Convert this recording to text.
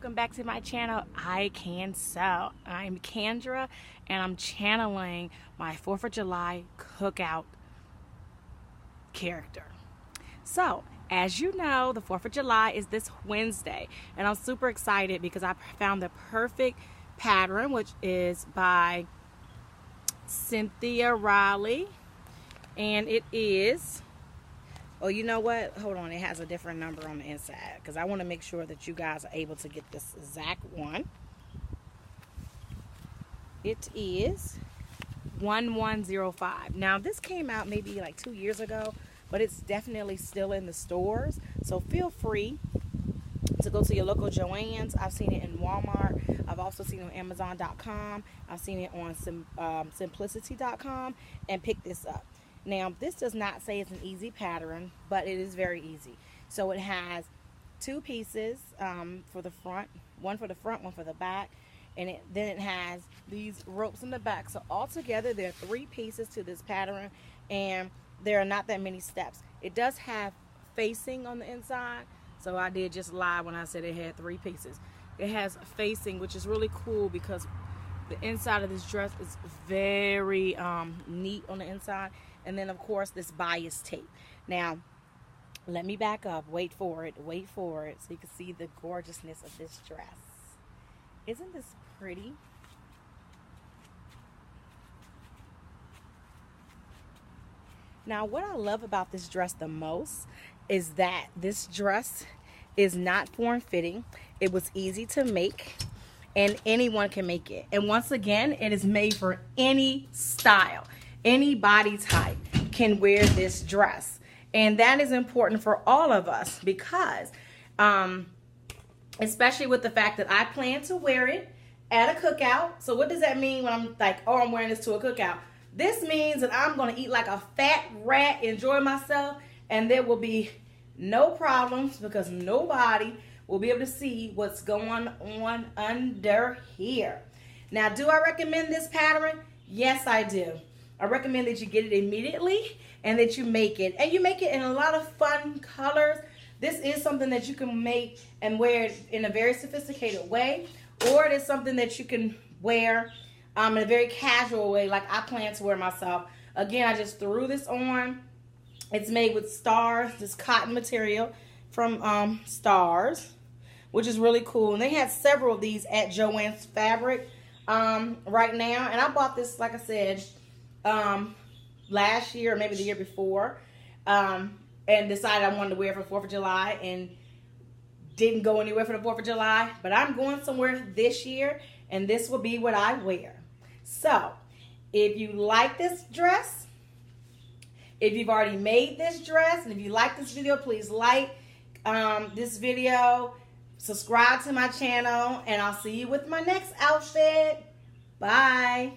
welcome back to my channel. I Can Sew. I'm Kendra and I'm channeling my 4th of July cookout character. So as you know, the 4th of July is this Wednesday and I'm super excited because I found the perfect pattern, which is by Cynthia Riley, and it is, oh, you know what? Hold on. It has a different number on the inside because I want to make sure that you guys are able to get this exact one. It is 1105. Now, this came out maybe like 2 years ago, but it's definitely still in the stores. So feel free to go to your local Joann's. I've seen it in Walmart. I've also seen it on Amazon.com. I've seen it on Simplicity.com and pick this up. Now, this does not say it's an easy pattern, but it is very easy. So it has two pieces for the front, one for the front, one for the back, and then it has these ropes in the back. So altogether, there are 3 pieces to this pattern, and there are not that many steps. It does have facing on the inside, so I did just lie when I said it had 3 pieces. It has facing, which is really cool because the inside of this dress is very neat on the inside. And then, of course, this bias tape. Now, let me back up. Wait for it, so you can see the gorgeousness of this dress. Isn't this pretty? Now, what I love about this dress the most is that this dress is not form-fitting. It was easy to make, and anyone can make it. And once again, it is made for any style. Any body type can wear this dress. And that is important for all of us because, especially with the fact that I plan to wear it at a cookout. So what does that mean when I'm like, oh, I'm wearing this to a cookout? This means that I'm going to eat like a fat rat, enjoy myself, and there will be no problems because nobody will be able to see what's going on under here. Now, do I recommend this pattern? Yes, I do. I recommend that you get it immediately and that you make it. And you make it in a lot of fun colors. This is something that you can make and wear in a very sophisticated way. Or it is something that you can wear in a very casual way like I plan to wear myself. Again, I just threw this on. It's made with Stars, this cotton material from Stars, which is really cool. And they had several of these at Joann's Fabric right now. And I bought this, like I said, last year or maybe the year before, and decided I wanted to wear it for 4th of July and didn't go anywhere for the 4th of July, but I'm going somewhere this year and this will be what I wear. So if you like this dress, if you've already made this dress, and if you like this video, please like this video, subscribe to my channel, and I'll see you with my next outfit. Bye.